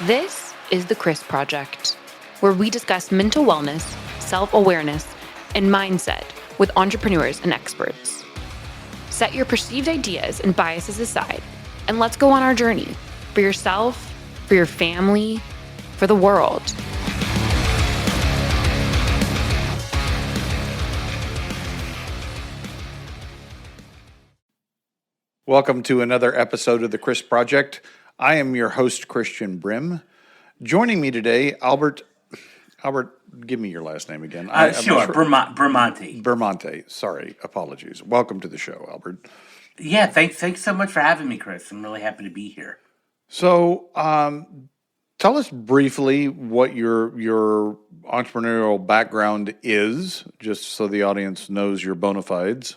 This is the Chris Project, where we discuss mental wellness, self-awareness, and mindset with entrepreneurs and experts. Set your perceived ideas and biases aside, and let's go on our journey for yourself, for your family, for the world. Welcome to another episode of the Chris Project. I am your host, Christian Brim. Joining me today, Albert, give me your last name again. Sure. Bramante. Bramante. Sorry, apologies. Welcome to the show, Albert. Yeah, thanks so much for having me, Chris. I'm really happy to be here. So, tell us briefly what your entrepreneurial background is, just so the audience knows your bona fides.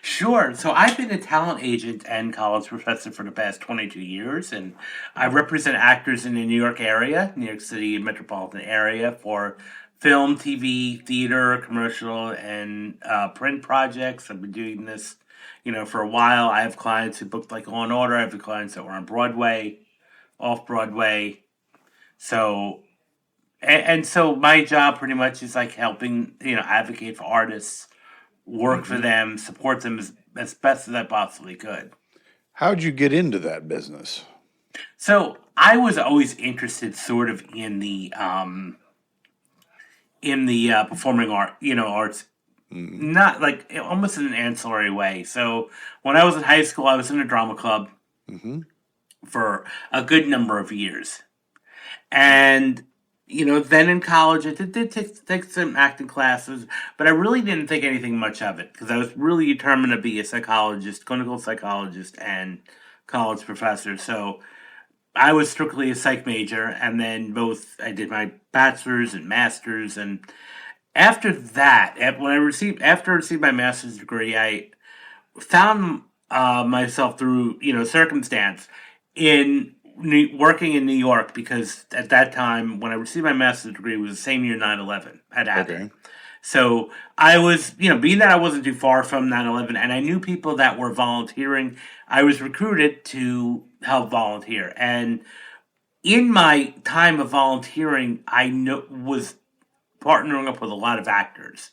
Sure. So I've been a talent agent and college professor for the past 22 years, and I represent actors in the New York area, New York City metropolitan area, for film, TV, theater, commercial, and print projects. I've been doing this, for a while. I have clients who booked like Law and Order. I have clients that were on Broadway, off Broadway. So, and so my job pretty much is like helping, advocate for artists, work for them, support them as best as I possibly could. How'd you get into that business? So I was always interested sort of in the performing arts, not like almost in an ancillary way. So when I was in high school, I was in a drama club for a good number of years. And then in college, I did take some acting classes, but I really didn't think anything much of it because I was really determined to be a psychologist, clinical psychologist, and college professor. So I was strictly a psych major, and then I did my bachelor's and master's, and after that, after I received my master's degree, I found myself through circumstance in working in New York, because at that time when I received my master's degree, it was the same year 9/11 had happened. Okay. So I was, being that I wasn't too far from 9/11, and I knew people that were volunteering, I was recruited to help volunteer. And in my time of volunteering, I was partnering up with a lot of actors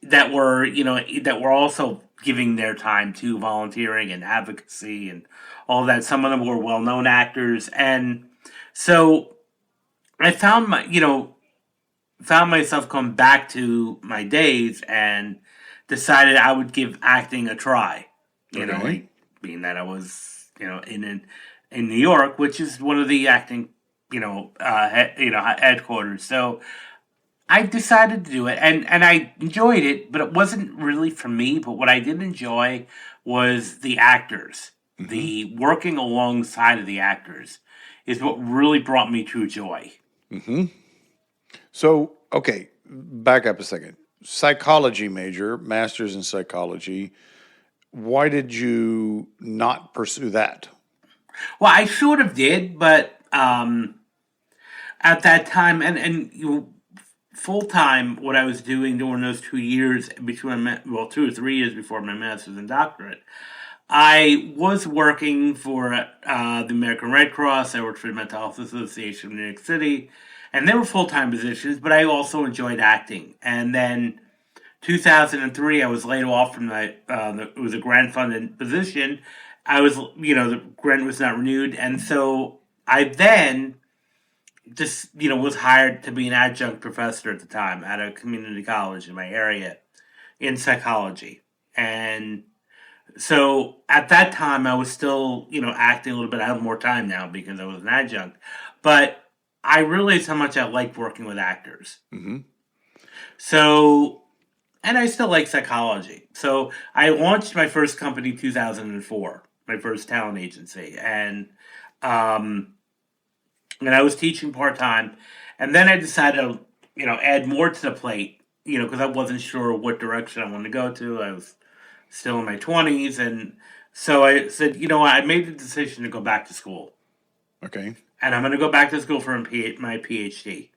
that were also giving their time to volunteering and advocacy and all that. Some of them were well-known actors, and so I found myself coming back to my days and decided I would give acting a try. Being that I was in New York, which is one of the acting headquarters. So I decided to do it, and I enjoyed it, but it wasn't really for me. But what I did enjoy was the actors. The working alongside of the actors is what really brought me true joy. So, okay, back up a second. Psychology major, master's in psychology. Why did you not pursue that? Well, I sort of did, but at that time, and full time, what I was doing during those 2 years between 2 or 3 years before my master's and doctorate, I was working for the American Red Cross. I worked for the Mental Health Association of New York City, and they were full-time positions, but I also enjoyed acting. And then 2003, I was laid off from it was a grant-funded position. I was, the grant was not renewed, and so I then just, was hired to be an adjunct professor at the time at a community college in my area in psychology. And so at that time, I was still, acting a little bit. I have more time now because I was an adjunct. But I realized how much I liked working with actors. So, and I still like psychology. So I launched my first company in 2004, my first talent agency. And I was teaching part-time. And then I decided to, add more to the plate, because I wasn't sure what direction I wanted to go to. I was still in my 20s, and so I said, I made the decision to go back to school. Okay. And I'm going to go back to school for my PhD.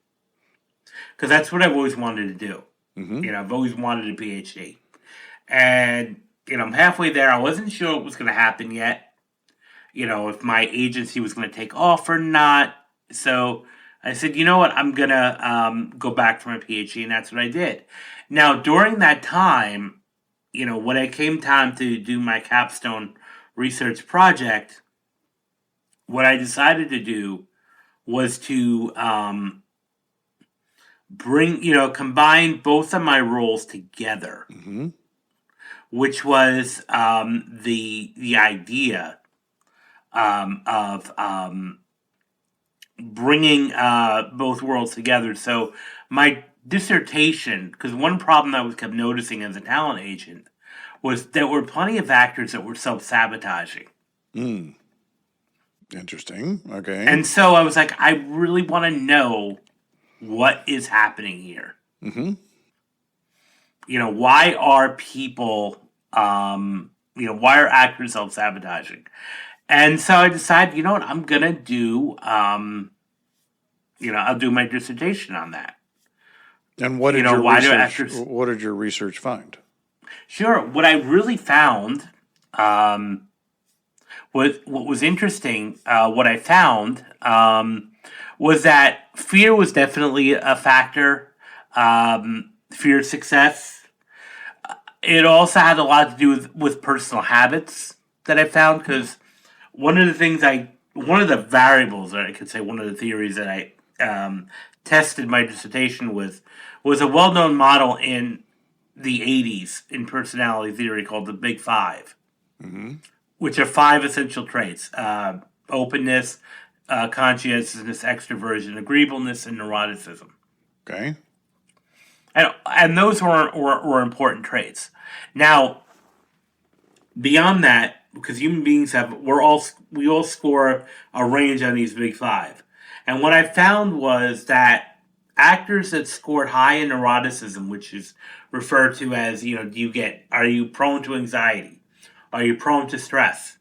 Because that's what I've always wanted to do. I've always wanted a PhD. And, I'm halfway there. I wasn't sure what was going to happen yet. if my agency was going to take off or not. So I said, you know what, I'm going to go back for my PhD, and that's what I did. Now, during that time, when it came time to do my capstone research project, what I decided to do was to combine both of my roles together, which was the idea of bringing both worlds together. So my dissertation, because one problem I was kept noticing as a talent agent was there were plenty of actors that were self-sabotaging. Interesting. Okay. And so I was like, I really want to know what is happening here. Why are people, why are actors self-sabotaging? And so I decided, you know what, I'm going to do, I'll do my dissertation on that. And what did what did your research find? Sure. What I really found, what was interesting, what I found was that fear was definitely a factor. Fear of success. It also had a lot to do with personal habits that I found, because one of the variables, or I could say one of the theories that I tested my dissertation with, was a well-known model in the 80s in personality theory called the Big Five, which are 5 essential traits: openness, conscientiousness, extroversion, agreeableness, and neuroticism. Okay. And those were important traits. Now, beyond that, because human beings we all score a range on these Big Five, and what I found was that actors that scored high in neuroticism, which is referred to as, are you prone to anxiety? Are you prone to stress?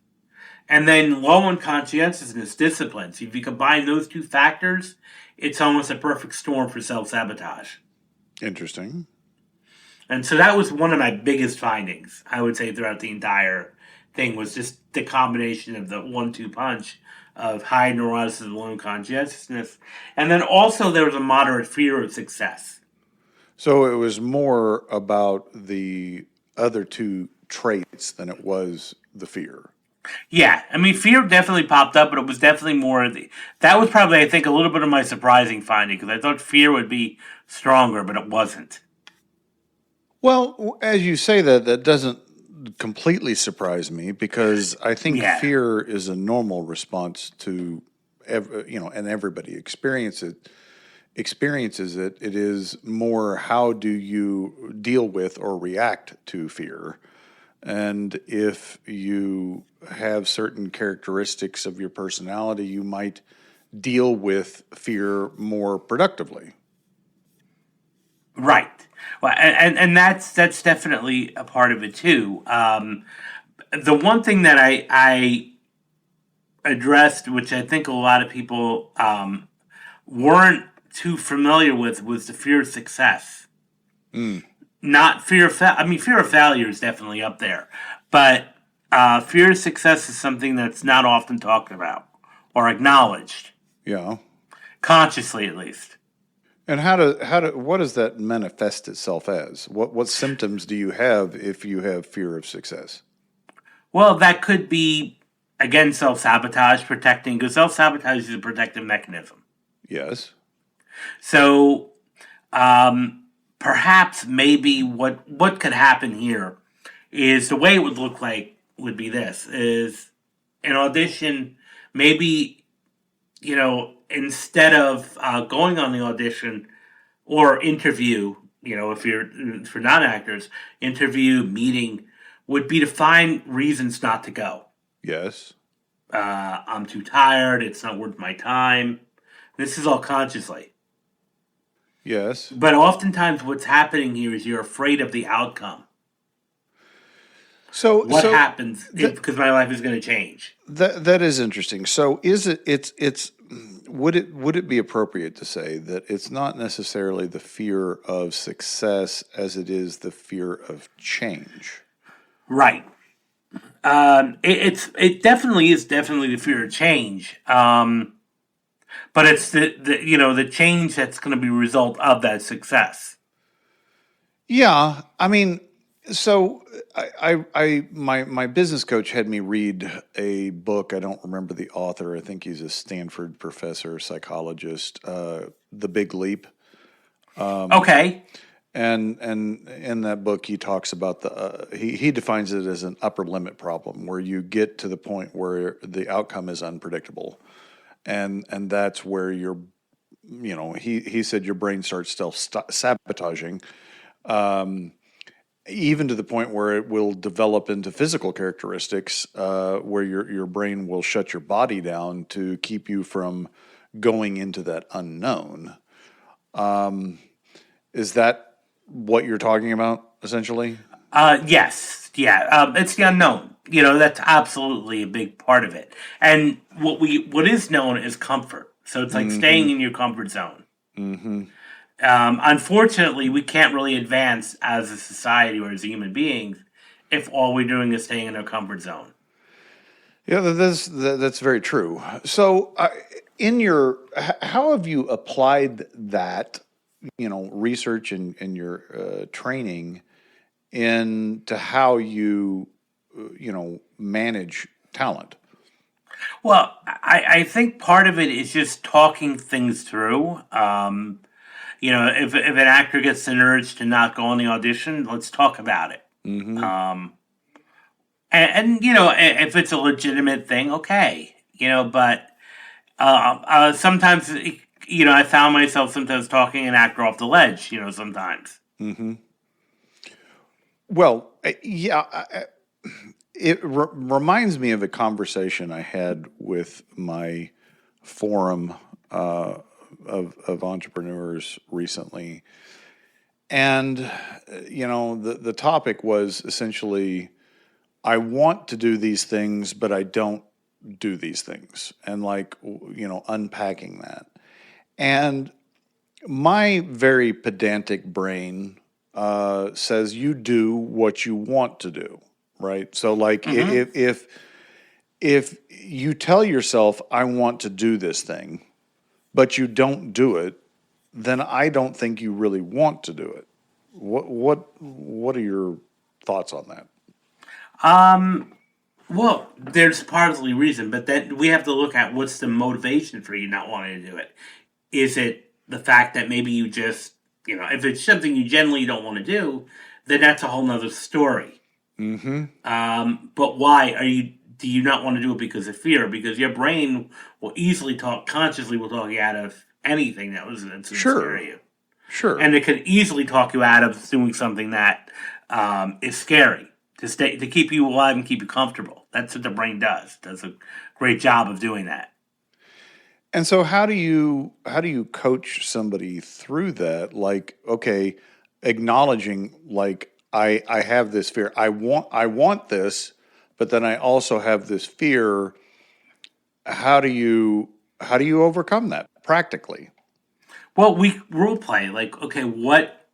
And then low in conscientiousness, discipline. So if you combine those two factors, it's almost a perfect storm for self-sabotage. Interesting. And so that was one of my biggest findings, I would say, throughout the entire thing, was just the combination of the 1-2 punch of high neuroticism, low conscientiousness. And then also there was a moderate fear of success. So it was more about the other two traits than it was the fear. Yeah, I mean, fear definitely popped up, but it was definitely more that was probably, I think, a little bit of my surprising finding, because I thought fear would be stronger, but it wasn't. Well, as you say that doesn't completely surprise me, because I think fear is a normal response to, and everybody experiences it. It is more, how do you deal with or react to fear? And if you have certain characteristics of your personality, you might deal with fear more productively. Right. Well, and that's definitely a part of it too. The one thing that I addressed, which I think a lot of people weren't too familiar with, was the fear of success. Not fear of fear of failure is definitely up there, but fear of success is something that's not often talked about or acknowledged. Yeah. Consciously, at least. And what does that manifest itself as? What symptoms do you have if you have fear of success? Well, that could be, again, self-sabotage, protecting, because self-sabotage is a protective mechanism. Yes. So, perhaps maybe what could happen here is, the way it would look like would be this: is an audition, maybe, instead of going on the audition or interview, for non-actors, interview, meeting, would be to find reasons not to go. Yes. I'm too tired. It's not worth my time. This is all consciously. Yes. But oftentimes what's happening here is you're afraid of the outcome. So what happens because my life is going to change? That is interesting. So would it be appropriate to say that it's not necessarily the fear of success as it is the fear of change? Right. It definitely is definitely the fear of change. But it's the change that's going to be a result of that success. Yeah, I mean, so my business coach had me read a book. I don't remember the author. I think he's a Stanford professor, psychologist. The Big Leap. Okay. And in that book, he talks about he defines it as an upper limit problem, where you get to the point where the outcome is unpredictable, and that's where he said your brain starts self sabotaging, even to the point where it will develop into physical characteristics, where your brain will shut your body down to keep you from going into that unknown. Is that what you're talking about, essentially? Yes. Yeah. It's the unknown. That's absolutely a big part of it. And what is known is comfort. So it's like staying in your comfort zone. Unfortunately, we can't really advance as a society or as human beings if all we're doing is staying in our comfort zone. Yeah, that's very true. So, how have you applied that, research and your training into how you, manage talent? Well, I think part of it is just talking things through. If an actor gets an urge to not go on the audition, let's talk about it. If it's a legitimate thing, okay. But sometimes, I found myself sometimes talking an actor off the ledge, sometimes. Well, yeah, it reminds me of a conversation I had with my forum of entrepreneurs recently, and the topic was essentially, I want to do these things, but I don't do these things, and unpacking that. And my very pedantic brain says you do what you want to do, right? So if you tell yourself I want to do this thing, but you don't do it, then I don't think you really want to do it. What are your thoughts on that? Well, there's partly reason, but then we have to look at what's the motivation for you not wanting to do it. Is it the fact that maybe you just, if it's something you generally don't want to do, then that's a whole nother story. But why do you not want to do it because of fear? Because your brain will consciously will talk you out of anything that's scare you. Sure. And it could easily talk you out of doing something that is scary to keep you alive and keep you comfortable. That's what the brain does. Does a great job of doing that. And so how do you coach somebody through that? Like, okay, acknowledging I have this fear. I want this, but then I also have this fear. How do you overcome that practically? Well, we role play okay, what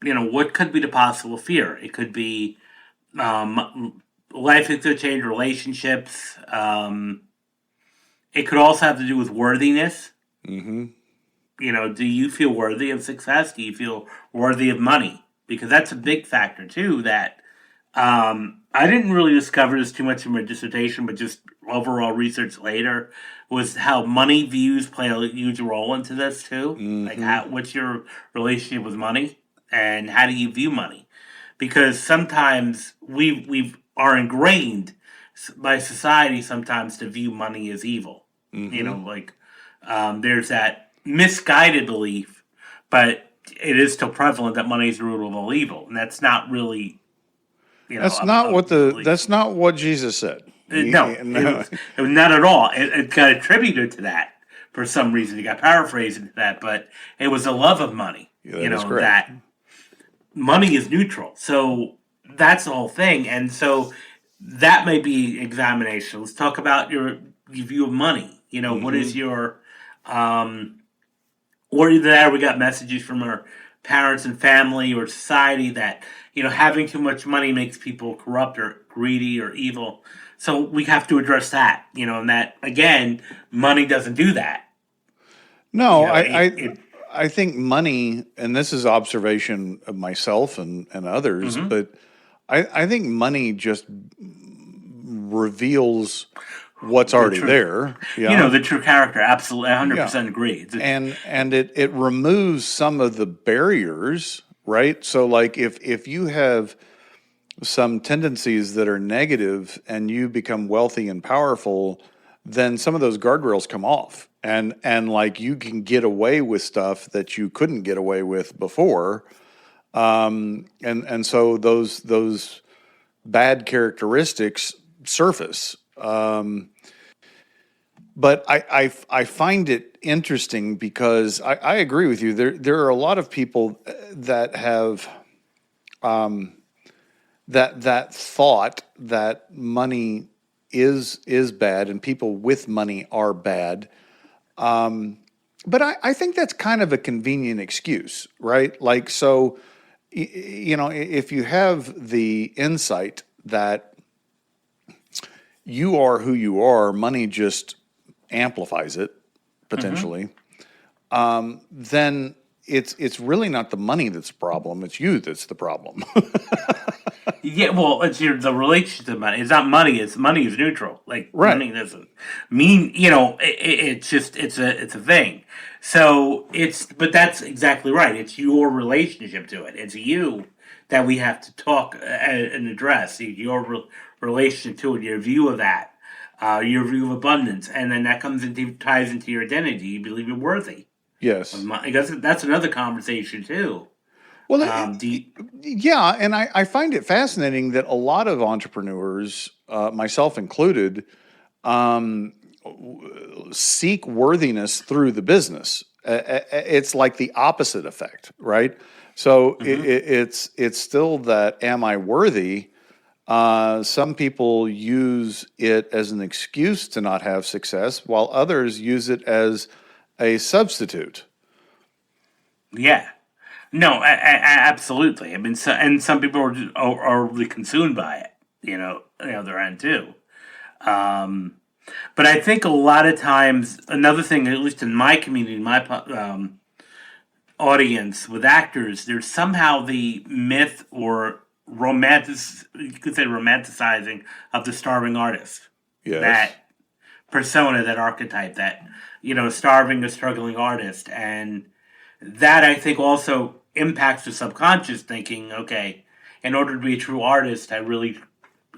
could be the possible fear? It could be life could change relationships. It could also have to do with worthiness. Do you feel worthy of success? Do you feel worthy of money? Because that's a big factor too. That I didn't really discover this too much in my dissertation, but just overall research later was how money views play a huge role into this too. What's your relationship with money, and how do you view money? Because sometimes we are ingrained by society sometimes to view money as evil. There's that misguided belief, but it is still prevalent that money is the root of all evil, and that's not really. That's not what Jesus said. No, it was not at all. It got attributed to that for some reason. It got paraphrased into that, but it was the love of money. Yeah, that money is neutral. So that's the whole thing. And so that may be examination. Let's talk about your view of money. What is your or either that or we got messages from our parents and family or society that, having too much money makes people corrupt or greedy or evil. So we have to address that, and that, again, money doesn't do that. No, It I think money, and this is observation of myself and others, but I think money just reveals what's already true, there. Yeah. the true character. Absolutely, Yeah. 100% agree. And it removes some of the barriers, right? So like if you have some tendencies that are negative and you become wealthy and powerful, then some of those guardrails come off. And like you can get away with stuff that you couldn't get away with before. And so those bad characteristics surface. But I find it interesting because I agree with you. There are a lot of people that have that thought that money is bad and people with money are bad. But I think that's kind of a convenient excuse, right? Like, so, if you have the insight that you are who you are, money just amplifies it potentially, then it's really not the money that's the problem. It's you that's the problem. Yeah, well, it's the relationship to money. It's not money. It's money is neutral. Like Right. money doesn't mean it's just it's a thing. So but that's exactly right. It's your relationship to it. It's you that we have to talk and address your relationship to it, your view of that, your view of abundance, and then that ties into your identity. You believe you're worthy. Yes. I guess that's another conversation too. Well, Do you, yeah, and I find it fascinating that a lot of entrepreneurs, myself included, seek worthiness through the business. It's like the opposite effect, right? So it's still that, am I worthy? Some people use it as an excuse to not have success, while others use it as a substitute. yeah. No, absolutely. I mean, and some people are really consumed by it, the other end too. But I think a lot of times, another thing, at least in my community, my audience with actors, there's somehow the myth or you could say romanticizing of the starving artist. Yes. That persona, that archetype, that, starving a struggling artist. And that I think also impacts the subconscious thinking, okay, in order to be a true artist, I really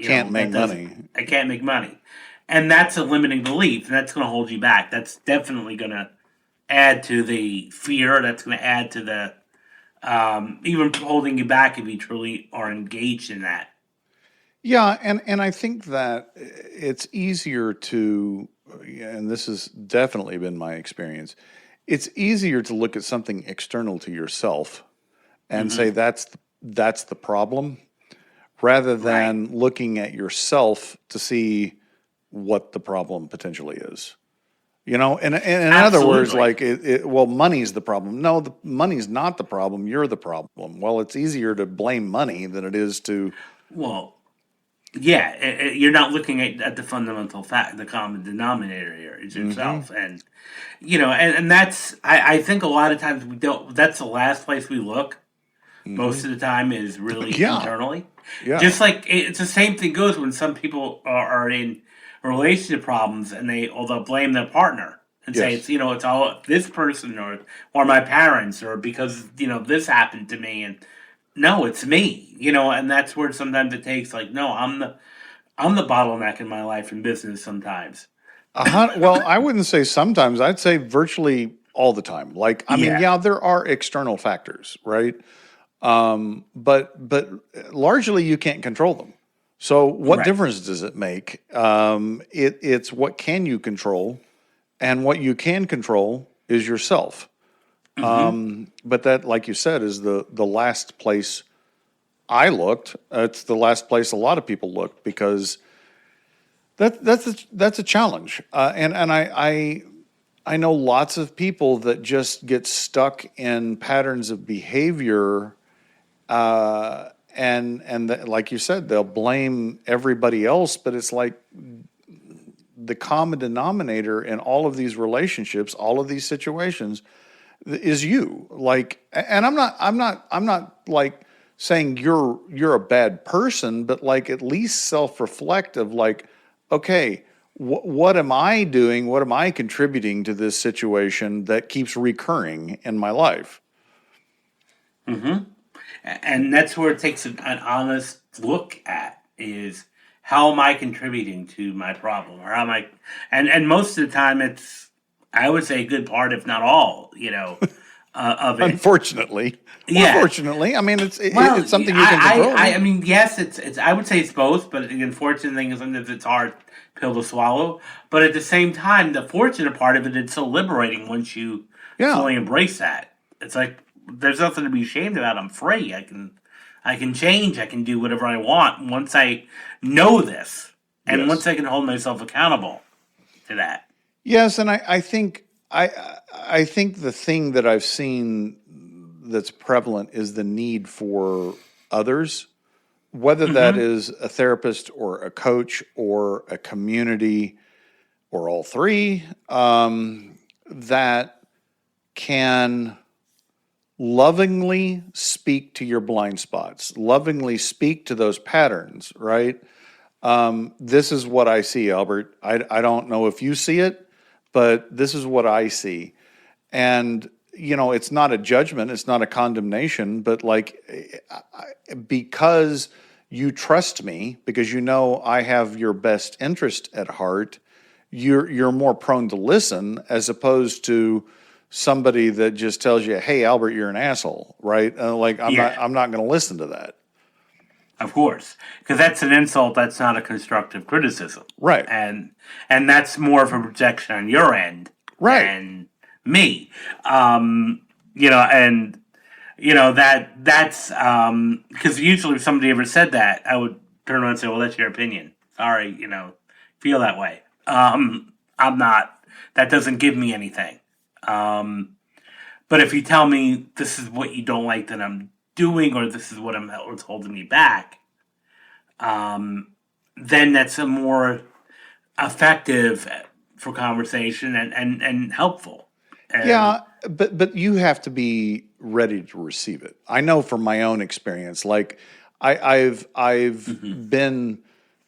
Can't make money. I can't make money. And that's a limiting belief, and that's going to hold you back. That's definitely going to add to the fear. That's going to add to the even holding you back if you truly are engaged in that. Yeah, and I think that it's easier to, and this has definitely been my experience, it's easier to look at something external to yourself and say that's the problem, rather than looking at yourself to see what the problem potentially is. And in other words, like, well, money's the problem. No, the money's not the problem. You're the problem. Well, it's easier to blame money than it is to. Well, yeah, you're not looking at the fundamental fact, the common denominator here is yourself, and and that's I think a lot of times we don't. That's the last place we look. Most of the time is really Yeah. internally. Yeah. Just like it's the same thing goes when some people are in relationship problems and they'll blame their partner and say Yes. it's all this person or my parents or because this happened to me, and no, it's me, and that's where sometimes it takes like, no, I'm the bottleneck in my life and business sometimes. Well, I wouldn't say sometimes. I'd say virtually all the time. Like, I mean, yeah, there are external factors, right? But largely you can't control them. So what difference does it make? It's what can you control, and what you can control is yourself. But that, like you said, is the last place I looked. It's the last place a lot of people looked, because that's a challenge. And I know lots of people that just get stuck in patterns of behavior, like you said, they'll blame everybody else, but it's like the common denominator in all of these relationships, all of these situations, is you. Like, and I'm not like saying you're a bad person, but like at least self-reflect of like, okay, what am I doing? What am I contributing to this situation that keeps recurring in my life? And that's where it takes an honest look at is how am I contributing to my problem, or how am I? And most of the time, it's I would say a good part, if not all, of it. Unfortunately, or Yeah. fortunately, I mean, Well, it's something you can I control. mean, yes, it's. I would say it's both, but the unfortunate thing is sometimes it's hard pill to swallow. But at the same time, the fortunate part of it, it's so liberating once you Yeah. fully embrace that. It's like there's nothing to be ashamed about. I'm free. I can change. I can do whatever I want once I know this, and once Yes. I can hold myself accountable to that. Yes, and I think the thing that I've seen that's prevalent is the need for others, whether that Mm-hmm. is a therapist or a coach or a community or all three, that can lovingly speak to your blind spots, lovingly speak to those patterns, right? This is what I see, Albert. I don't know if you see it, but this is what I see. And, it's not a judgment, it's not a condemnation, but like, because you trust me, because I have your best interest at heart, you're more prone to listen as opposed to somebody that just tells you, "Hey, Albert, you're an asshole," right? Like Yeah. I'm not going to listen to that. Of course, because that's an insult. That's not a constructive criticism, Right. and that's more of a projection on your end Right. than me. And that's because usually if somebody ever said that, I would turn around and say, "Well, that's your opinion. Sorry, feel that way. I'm not. That doesn't give me anything. But if you tell me this is what you don't like that I'm doing, or this is what's holding me back, then that's a more effective for conversation and helpful. And Yeah, but you have to be ready to receive it. I know from my own experience, like I've mhm. been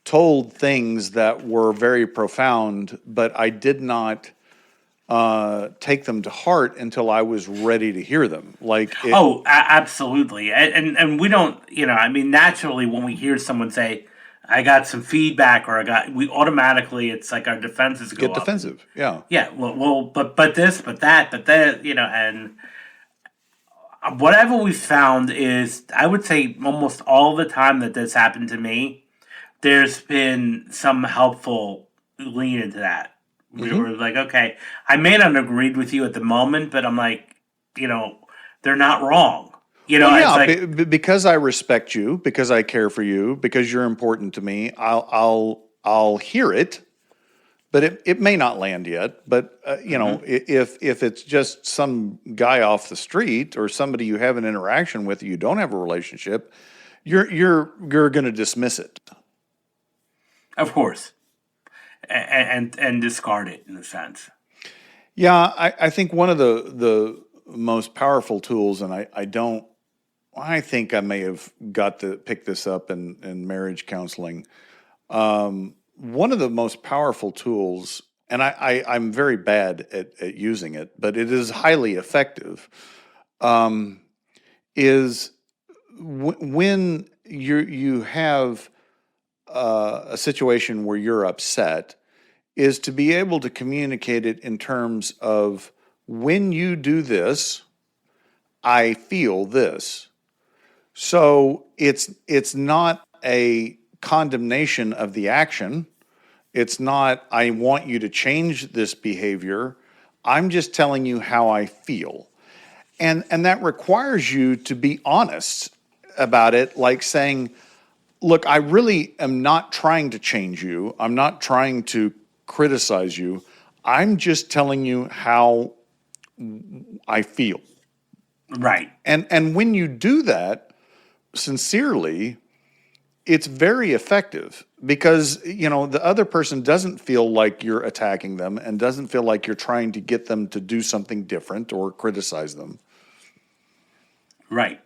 told things that were very profound, but I did not take them to heart until I was ready to hear them. Like it, Oh, absolutely. And we don't, I mean, naturally when we hear someone say, I got some feedback, or we automatically, it's like our defenses go get up. And defensive. Yeah. yeah, but this, but that, and what I've always found is, I would say almost all the time that this happened to me, there's been some helpful lean into that. Hmm. We're like, okay, I may not have agreed with you at the moment, but I'm like, you know, they're not wrong. Well, It's yeah, like, because I respect you, because I care for you, because you're important to me. I'll hear it, but it may not land yet. But mhm. if it's just some guy off the street or somebody you have an interaction with, you don't have a relationship, you're going to dismiss it. Of course, and discard it in a sense. Yeah, I think one of the most powerful tools, and I don't. I think I may have got to pick this up in marriage counseling. One of the most powerful tools, and I'm very bad at using it, but it is highly effective, is when you have a situation where you're upset, is to be able to communicate it in terms of when you do this, I feel this. So it's not a condemnation of the action. It's not, I want you to change this behavior. I'm just telling you how I feel. And that requires you to be honest about it, like saying, look, I really am not trying to change you. I'm not trying to criticize you. I'm just telling you how I feel. Right. And when you do that sincerely, it's very effective because, the other person doesn't feel like you're attacking them and doesn't feel like you're trying to get them to do something different or criticize them. Right.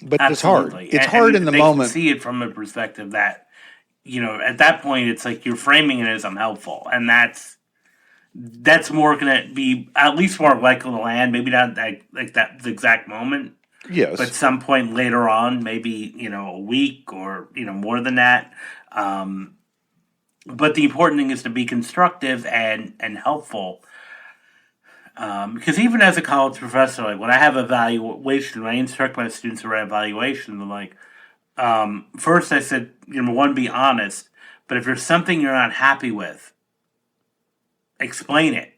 But it's hard. Absolutely. It's hard in And the they can moment. see it from a perspective that, at that point, it's like you're framing it as I'm helpful. And that's more going to be at least more likely to land. Maybe not like that the exact moment, but Yes. some point later on, maybe, a week or, more than that. But the important thing is to be constructive and helpful. Because even as a college professor, like when I have evaluation, when I instruct my students around evaluation, they're like, first I said, number one, be honest. But if there's something you're not happy with, explain it,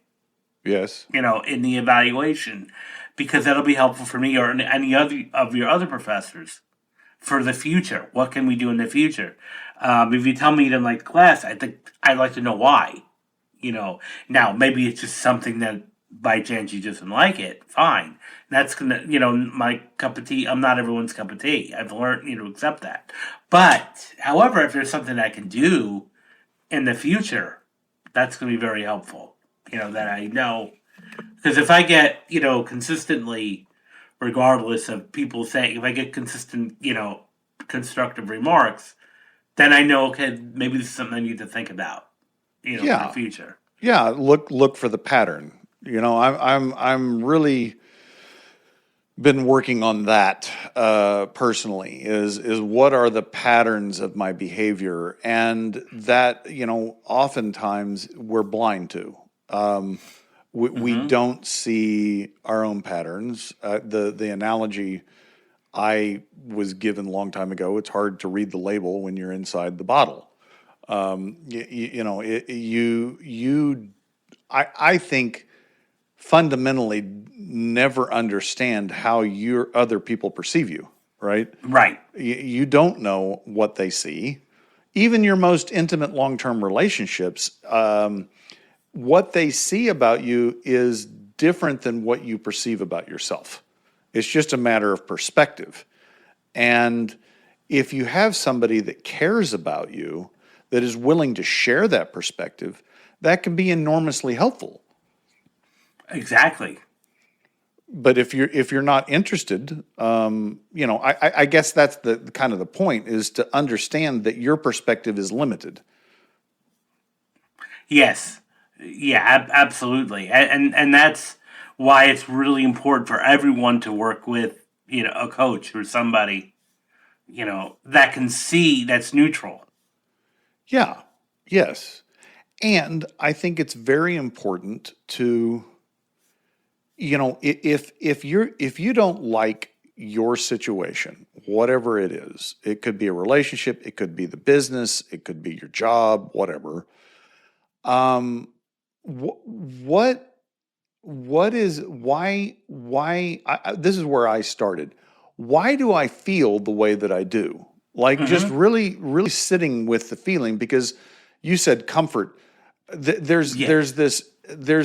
Yes. in the evaluation, because that'll be helpful for me or any other of your other professors for the future. What can we do in the future? If you tell me you didn't like the class, I think I'd like to know why. Now maybe it's just something that by chance you just didn't like it. Fine, that's gonna, my cup of tea. I'm not everyone's cup of tea. I've learned, to accept that. But however, if there's something I can do in the future, that's gonna be very helpful. That I know, because if I get, consistently, regardless of people saying, if I get consistent, constructive remarks, then I know, okay, maybe this is something I need to think about, for the Yeah. future. Yeah. Look for the pattern. I'm really been working on that personally. Is what are the patterns of my behavior, and that oftentimes we're blind to. We don't see our own patterns. The analogy I was given a long time ago. It's hard to read the label when you're inside the bottle. I think fundamentally never understand how your other people perceive you, right? Right. You don't know what they see. Even your most intimate long-term relationships, what they see about you is different than what you perceive about yourself. It's just a matter of perspective. And if you have somebody that cares about you, that is willing to share that perspective, that can be enormously helpful. Exactly. But if you're not interested, I guess that's the kind of the point, is to understand that your perspective is limited. Yes. Yeah. Absolutely. And that's why it's really important for everyone to work with, a coach or somebody, that can see, that's neutral. Yeah. Yes. And I think it's very important to, if you don't like your situation, whatever it is, it could be a relationship, it could be the business, it could be your job, whatever. What is why this is where I started. Why do I feel the way that I do? Like, just really really sitting with the feeling, because you said comfort. There's Yeah. there's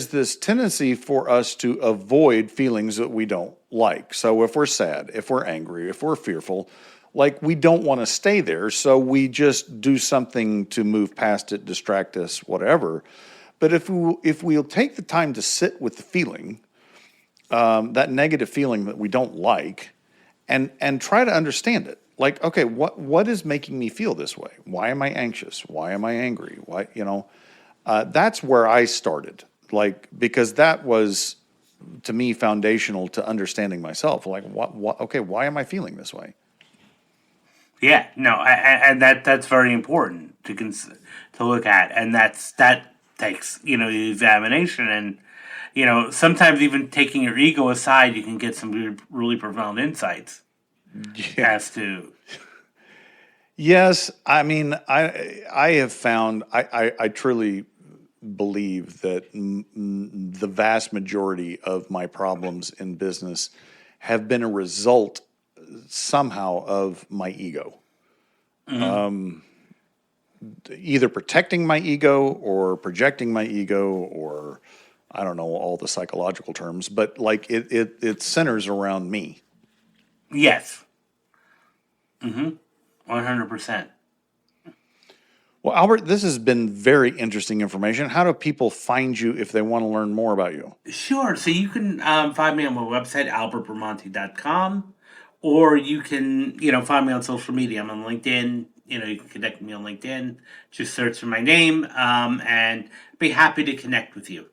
this tendency for us to avoid feelings that we don't like. So if we're sad, if we're angry, if we're fearful, like, we don't want to stay there, so we just do something to move past it, distract us, whatever. But if we'll take the time to sit with the feeling, that negative feeling that we don't like, and try to understand it. Like, okay, what is making me feel this way? Why am I anxious? Why am I angry? Why, that's where I started. Like, because that was, to me, foundational to understanding myself. Like, what? Okay, why am I feeling this way? Yeah. No. And that's very important to look at, and that takes, the examination, and sometimes even taking your ego aside, you can get some really, really profound insights Yeah. as to. Yes, I mean, I have found, I truly believe that the vast majority of my problems in business have been a result somehow of my ego. either protecting my ego or projecting my ego, or I don't know all the psychological terms, but like it centers around me. Yes. 100%. Well, Albert, this has been very interesting information. How do people find you if they want to learn more about you? Sure. So you can find me on my website, albertbramante.com, or you can, find me on social media. I'm on LinkedIn. You can connect with me on LinkedIn. Just search for my name, and be happy to connect with you.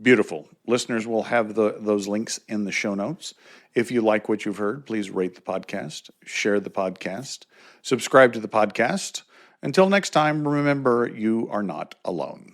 Beautiful. Listeners will have those links in the show notes. If you like what you've heard, please rate the podcast, share the podcast, subscribe to the podcast. Until next time, remember, you are not alone.